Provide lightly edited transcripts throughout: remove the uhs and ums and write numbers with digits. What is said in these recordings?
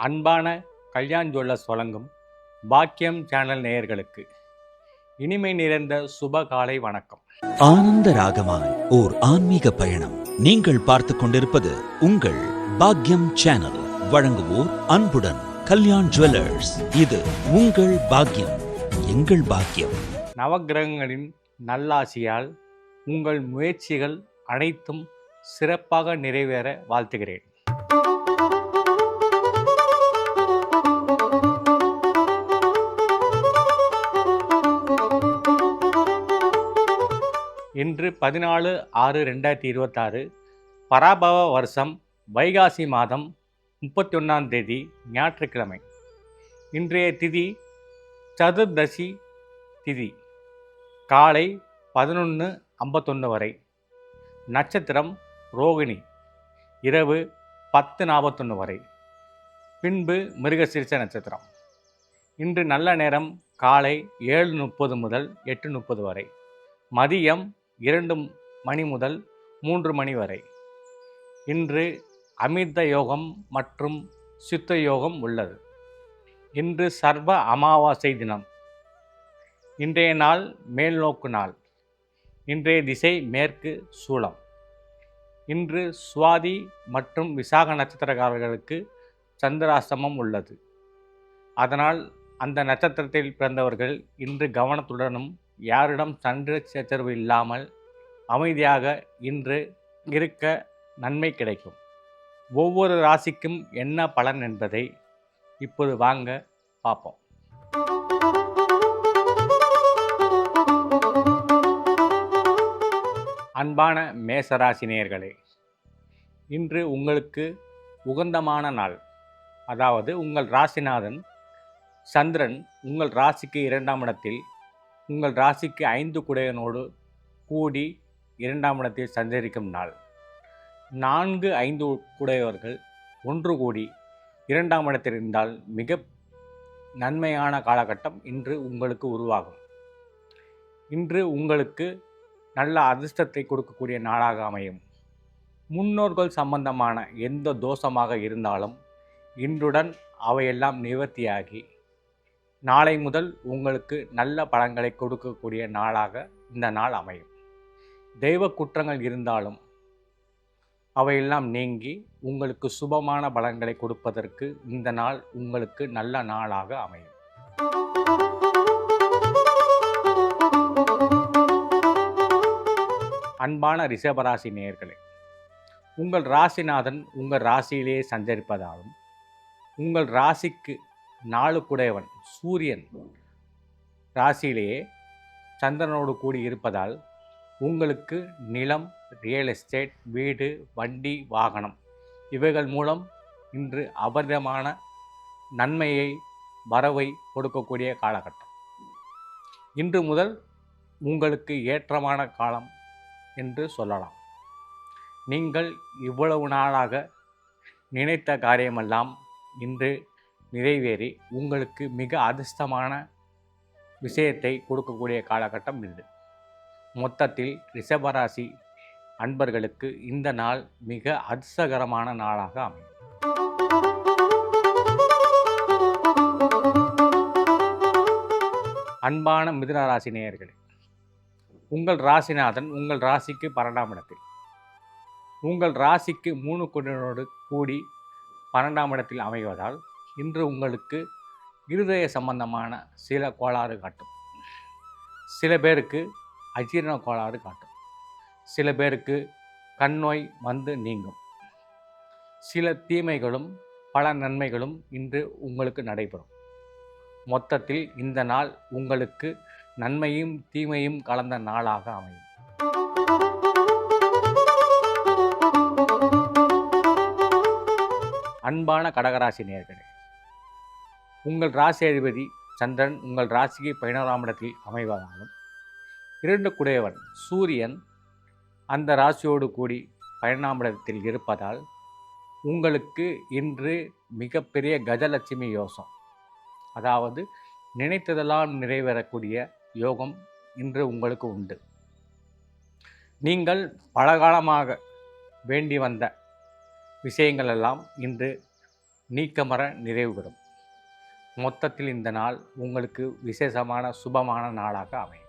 அன்பான கல்யாண் ஜுவல்லர்ஸ் வழங்கும் பாக்கியம் சேனல் நேயர்களுக்கு இனிமை நிறைந்த சுப காலை வணக்கம். ஆனந்த ராகமாய் ஓர் ஆன்மீக பயணம். நீங்கள் பார்த்து கொண்டிருப்பது உங்கள் பாக்கியம் சேனல். வழங்குவோர் அன்புடன் கல்யாண் ஜுவல்லர்ஸ். இது உங்கள் பாக்கியம், எங்கள் பாக்கியம். நவக்கிரகங்களின் நல்லாசியால் உங்கள் முயற்சிகள் அனைத்தும் சிறப்பாக நிறைவேற வாழ்த்துகிறேன். இன்று 14/6/2026 பராபவ வருஷம் வைகாசி மாதம் 31ஆம் தேதி ஞாயிற்றுக்கிழமை. இன்றைய திதி சதுர்தசி திதி காலை 11:51 வரை. நட்சத்திரம் ரோகிணி இரவு 10:41 வரை. பின்பு மிருகசீரிஷ நட்சத்திரம். இன்று நல்ல நேரம் காலை 7:30 முதல் 8:30 வரை. மதியம் 2 மணி முதல் 3 மணி வரை. இன்று அமிர்த யோகம் மற்றும் சித்த யோகம் உள்ளது. இன்று சர்வ அமாவாசை தினம். இன்றைய நாள் மேல்நோக்கு நாள். இன்றைய திசை மேற்கு சூலம். இன்று சுவாதி மற்றும் விசாக நட்சத்திரக்காரர்களுக்கு சந்திராஷ்டமம் உள்ளது. அதனால் அந்த நட்சத்திரத்தில் பிறந்தவர்கள் இன்று கவனத்துடனும் யாரிடம் சண்டை சச்சரவு இல்லாமல் அமைதியாக இன்று இருக்க நன்மை கிடைக்கும். ஒவ்வொரு ராசிக்கும் என்ன பலன் என்பதை இப்போது வாங்க பார்ப்போம். அன்பான மேசராசி நேயர்களே, இன்று உங்களுக்கு உகந்தமான நாள். அதாவது உங்கள் ராசிநாதன் சந்திரன் உங்கள் ராசிக்கு 2ஆம் இடத்தில் உங்கள் ராசிக்கு 5 குடையனோடு கூடி 2ஆம் இடத்தில் சஞ்சரிக்கும் நாள். 4, 5 குடையவர்கள் ஒன்று கூடி 2ஆம் இடத்தில் இருந்தால் மிக நன்மையான காலகட்டம் இன்று உங்களுக்கு உருவாகும். இன்று உங்களுக்கு நல்ல அதிர்ஷ்டத்தை கொடுக்கக்கூடிய நாளாக அமையும். முன்னோர்கள் சம்பந்தமான எந்த தோஷமாக இருந்தாலும் இன்றுடன் அவையெல்லாம் நிவர்த்தியாகி நாளை முதல் உங்களுக்கு நல்ல பலன்களை கொடுக்கக்கூடிய நாளாக இந்த நாள் அமையும். தெய்வ குற்றங்கள் இருந்தாலும் அவையெல்லாம் நீங்கி உங்களுக்கு சுபமான பலன்களை கொடுப்பதற்கு இந்த நாள் உங்களுக்கு நல்ல நாளாக அமையும். அன்பான ரிஷபராசி நேயர்களே, உங்கள் ராசிநாதன் உங்கள் ராசியிலேயே சஞ்சரிப்பதாலும் உங்கள் ராசிக்கு 4 குடையவன் சூரியன் ராசியிலேயே சந்திரனோடு கூடி இருப்பதால் உங்களுக்கு நிலம், ரியல் எஸ்டேட், வீடு, வண்டி, வாகனம் இவைகள் மூலம் இன்று அபரிதமான நன்மையை வரவை கொடுக்கக்கூடிய காலகட்டம். இன்று முதல் உங்களுக்கு ஏற்றமான காலம் என்று சொல்லலாம். நீங்கள் இவ்வளவு நாளாக நினைத்த காரியமெல்லாம் இன்று நிறைவேறி உங்களுக்கு மிக அதிர்ஷ்டமான விஷயத்தை கொடுக்கக்கூடிய காலகட்டம் இது. மொத்தத்தில் ரிஷபராசி அன்பர்களுக்கு இந்த நாள் மிக அதிர்ஷ்டகரமான நாளாக அமையும். அன்பான மிதுனராசி நேயர்களே, உங்கள் ராசிநாதன் உங்கள் ராசிக்கு 12ஆம் இடத்தில் உங்கள் ராசிக்கு 3 குடையனோடு கூடி 12ஆம் இடத்தில் அமைவதால் இன்று உங்களுக்கு இருதய சம்பந்தமான சில கோளாறு காட்டும். சில பேருக்கு அஜீரண கோளாறு காட்டும். சில பேருக்கு கண் நோய் வந்து நீங்கும். சில தீமைகளும் பல நன்மைகளும் இன்று உங்களுக்கு நடைபெறும். மொத்தத்தில் இந்த நாள் உங்களுக்கு நன்மையும் தீமையும் கலந்த நாளாக அமையும். அன்பான கடகராசி நேயர்களே, உங்கள் ராசி அதிபதி சந்திரன் உங்கள் ராசிக்கு 11ஆம் இடத்தில் அமைவதாலும் 2 குடையவன் சூரியன் அந்த ராசியோடு கூடி 12ஆம் இடத்தில் இருப்பதால் உங்களுக்கு இன்று மிகப்பெரிய கஜலட்சுமி யோகம், அதாவது நினைத்ததெல்லாம் நிறைவேறக்கூடிய யோகம் இன்று உங்களுக்கு உண்டு. நீங்கள் பலகாலமாக வேண்டி வந்த விஷயங்கள் எல்லாம் இன்று நீக்கமற நிறைவு பெறும். மொத்தத்தில் இந்த நாள் உங்களுக்கு விசேஷமான சுபமான நாளாக அமையும்.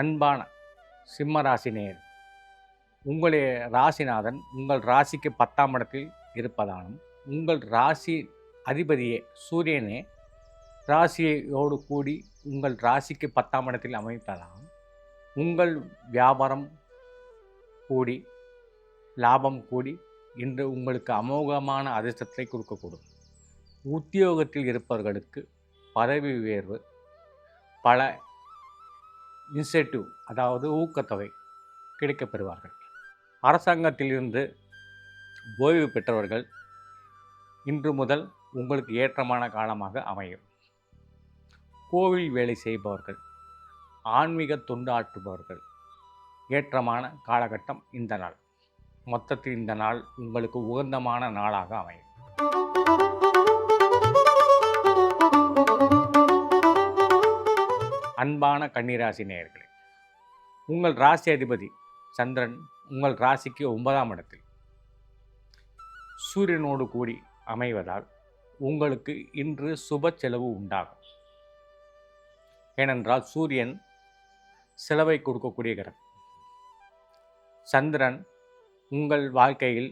அன்பான சிம்ம ராசி நேயர், உங்களுடைய ராசிநாதன் உங்கள் ராசிக்கு 10ஆம் இடத்தில் இருப்பதாலும் உங்கள் ராசி அதிபதியே சூரியனே ராசியோடு கூடி உங்கள் ராசிக்கு 10ஆம் இடத்தில் அமைப்பதாலும் உங்கள் வியாபாரம் கூடி லாபம் கூடி இன்று உங்களுக்கு அமோகமான அதிர்ஷ்டத்தை கொடுக்கக்கூடும். உத்தியோகத்தில் இருப்பவர்களுக்கு பதவி உயர்வு, பல இன்சென்டிவ் அதாவது ஊக்கத்தொகை கிடைக்கப் பெறுவார்கள். அரசாங்கத்திலிருந்து ஓய்வு பெற்றவர்கள் இன்று முதல் உங்களுக்கு ஏற்றமான காலமாக அமையும். கோவில் வேலை செய்பவர்கள், ஆன்மீக தொண்டு ஆற்றுபவர்கள் ஏற்றமான காலகட்டம் இந்த நாள். மொத்தத்தில் இந்த நாள் உங்களுக்கு உகந்தமான நாளாக அமையும். அன்பான கன்னிராசி நேயர்களே, உங்கள் ராசி அதிபதி சந்திரன் உங்கள் ராசிக்கு 9ஆம் இடத்தில் சூரியனோடு கூடி அமைவதால் உங்களுக்கு இன்று சுப செலவு உண்டாகும். ஏனென்றால் சூரியன் செலவை கொடுக்கக்கூடிய கிரகம். சந்திரன் உங்கள் வாழ்க்கையில்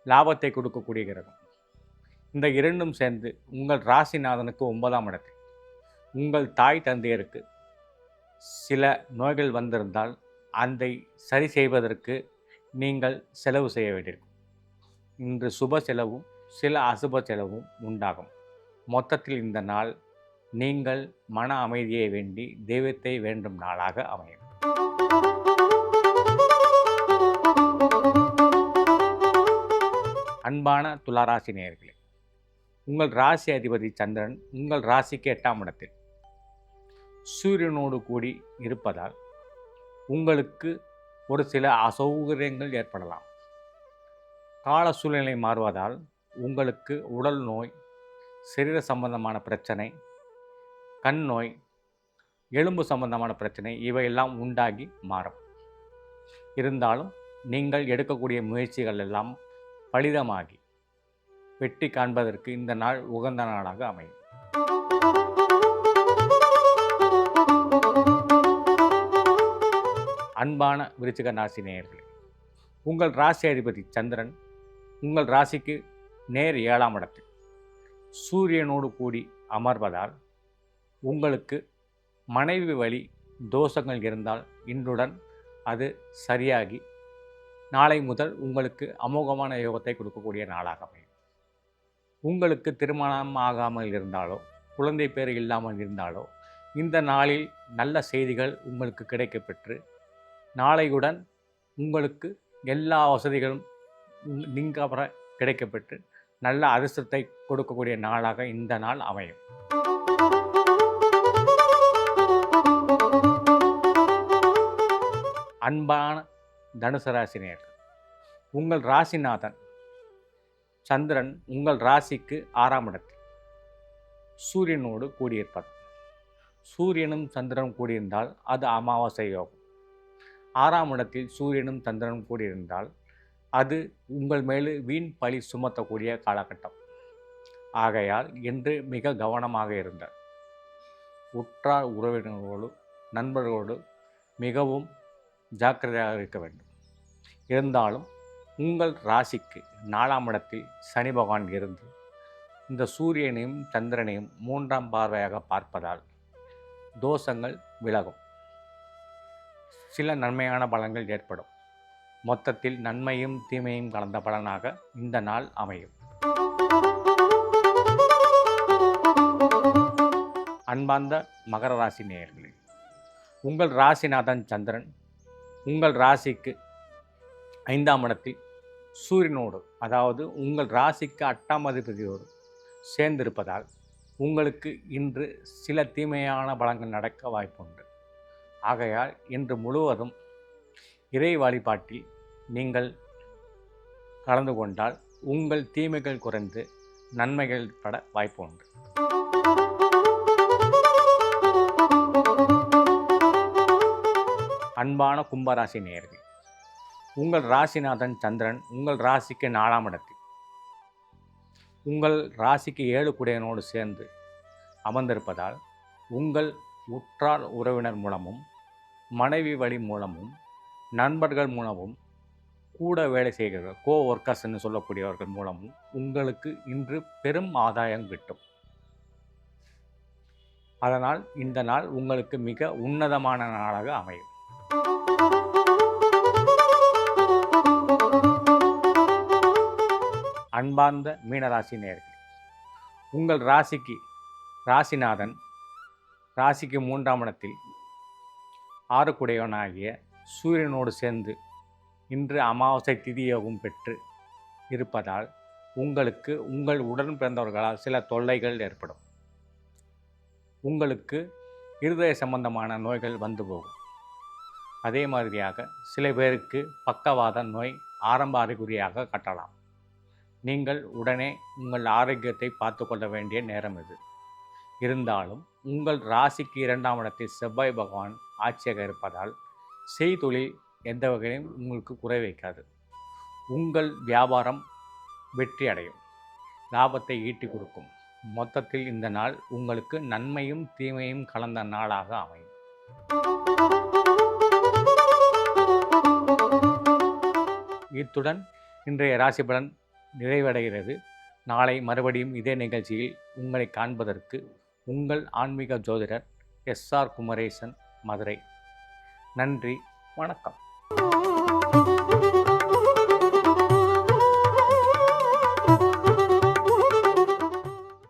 லாபத்தை கொடுக்கக்கூடிய கிரகம். இந்த இரண்டும் சேர்ந்து உங்கள் ராசிநாதனுக்கு 9ஆம் இடத்தில் உங்கள் தாய் தந்தையருக்கு சில நோய்கள் வந்திருந்தால் அதை சரி செய்வதற்கு நீங்கள் செலவு செய்ய வேண்டியிருக்கும். இன்று சுப செலவும் சில அசுப செலவும் உண்டாகும். மொத்தத்தில் இந்த நாள் நீங்கள் மன அமைதியை வேண்டி தெய்வத்தை வேண்டும் நாளாக அமையும். அன்பான துளாராசி நேயர்களே, உங்கள் ராசி அதிபதி சந்திரன் உங்கள் ராசிக்கு 8ஆம் இடத்தில் சூரியனோடு கூடி இருப்பதால் உங்களுக்கு ஒரு சில அசௌகரியங்கள் ஏற்படலாம். கால சூழ்நிலை மாறுவதால் உங்களுக்கு உடல் நோய், சரீர சம்பந்தமான பிரச்சனை, கண் நோய், எலும்பு சம்பந்தமான பிரச்சனை இவையெல்லாம் உண்டாகி மாறும். இருந்தாலும் நீங்கள் எடுக்கக்கூடிய முயற்சிகள் எல்லாம் பலிதமாகி வெற்றி காண்பதற்கு இந்த நாள் உகந்த நாளாக அமையும். அன்பான விருச்சிக ராசி நேயர்களே, உங்கள் ராசி அதிபதி சந்திரன் உங்கள் ராசிக்கு நேர் 7ஆம் இடத்தில் சூரியனோடு கூடி அமர்வதால் உங்களுக்கு மனைவி வழி தோஷங்கள் இருந்தால் இன்றுடன் அது சரியாகி நாளை முதல் உங்களுக்கு அமோகமான யோகத்தை கொடுக்கக்கூடிய நாளாக அமையும். உங்களுக்கு திருமணம் ஆகாமல் இருந்தாலோ குழந்தை பேர் இல்லாமல் இருந்தாலோ இந்த நாளில் நல்ல செய்திகள் உங்களுக்கு கிடைக்கப்பெற்று நாளையுடன் உங்களுக்கு எல்லா வசதிகளும் நீங்கப்பற கிடைக்கப்பெற்று நல்ல அதிர்ஷ்டத்தை கொடுக்கக்கூடிய நாளாக இந்த நாள் அமையும். அன்பான தனுசு ராசி நேயர்கள், உங்கள் ராசிநாதன் சந்திரன் உங்கள் ராசிக்கு 6ஆம் இடத்தில் சூரியனோடு கூடியிருப்பார். சூரியனும் சந்திரனும் கூடியிருந்தால் அது அமாவாசை யோகம். 6ஆம் இடத்தில் சூரியனும் சந்திரனும் கூடியிருந்தால் அது உங்கள் மேல் வீண் பழி சுமத்தக்கூடிய காலகட்டம். ஆகையால் இன்று மிக கவனமாக இருந்தார். உற்றார் உறவினர்களோடு நண்பர்களோடு மிகவும் ஜாக்கிரதையாக இருக்க வேண்டும். இருந்தாலும் உங்கள் ராசிக்கு 4ஆம் இடத்தில் சனி பகவான் இருந்து இந்த சூரியனையும் சந்திரனையும் 3ஆம் பார்வையாக பார்ப்பதால் தோஷங்கள் விலகும். சில நன்மையான பலன்கள் ஏற்படும். மொத்தத்தில் நன்மையும் தீமையும் கலந்த பலனாக இந்த நாள் அமையும். அன்பார்ந்த மகர ராசி நேயர்களே, உங்கள் ராசிநாதன் சந்திரன் உங்கள் ராசிக்கு 5ஆம் இடத்தில் சூரியனோடு அதாவது உங்கள் ராசிக்கு 8ஆம் அதிபதியோடு சேர்ந்திருப்பதால் உங்களுக்கு இன்று சில தீமையான பலன்கள் நடக்க வாய்ப்புண்டு. ஆகையால் இன்று முழுவதும் இறை வழிபாட்டில் நீங்கள் கலந்து கொண்டால் உங்கள் தீமைகள் குறைந்து நன்மைகள் பட வாய்ப்பு உண்டு. அன்பான கும்பராசி நேயர்களே, உங்கள் ராசிநாதன் சந்திரன் உங்கள் ராசிக்கு 4ஆம் இடத்தில், உங்கள் ராசிக்கு 7 குடையனோடு சேர்ந்து அமர்ந்திருப்பதால் உங்கள் உற்றார் உறவினர் மூலமும், மனைவி வழி மூலமும், நண்பர்கள் மூலமும், கூட வேலை செய்கிறவர்கள் ஒர்க்கர்ஸ்ன்னு சொல்லக்கூடியவர்கள் மூலமும் உங்களுக்கு இன்று பெரும் ஆதாயம் கிட்டும். அதனால் இந்த நாள் உங்களுக்கு மிக உன்னதமான நாளாக அமையும். அன்பார்ந்த மீனராசி நேயர்களே, உங்கள் ராசிக்கு ராசிநாதன் ராசிக்கு 3ஆம் இடத்தில் 6 குடையவனாகிய சூரியனோடு சேர்ந்து இன்று அமாவாசை திதியோகம் பெற்று இருப்பதால் உங்களுக்கு உங்கள் உடன் பிறந்தவர்களால் சில தொல்லைகள் ஏற்படும். உங்களுக்கு இருதய சம்பந்தமான நோய்கள் வந்து போகும். அதே மாதிரியாக சில பேருக்கு பக்கவாத நோய் ஆரம்ப அறிகுறியாக காட்டலாம். நீங்கள் உடனே உங்கள் ஆரோக்கியத்தை பார்த்து கொள்ள வேண்டிய நேரம் இது. இருந்தாலும் உங்கள் ராசிக்கு 2ஆம் இடத்தில் செவ்வாய் பகவான் ஆட்சியாக இருப்பதால் செய்தொழில் எந்த வகையிலும் உங்களுக்கு குறை வைக்காது. உங்கள் வியாபாரம் வெற்றி அடையும், லாபத்தை ஈட்டி கொடுக்கும். மொத்தத்தில் இந்த நாள் உங்களுக்கு நன்மையும் தீமையும் கலந்த நாளாக அமையும். இத்துடன் இன்றைய ராசி பலன் நிறைவடைகிறது. நாளை மறுபடியும் இதே நிகழ்ச்சியில் உங்களை காண்பதற்கு உங்கள் ஆன்மீக ஜோதிடர் SR குமரேசன், மதுரை. நன்றி, வணக்கம்.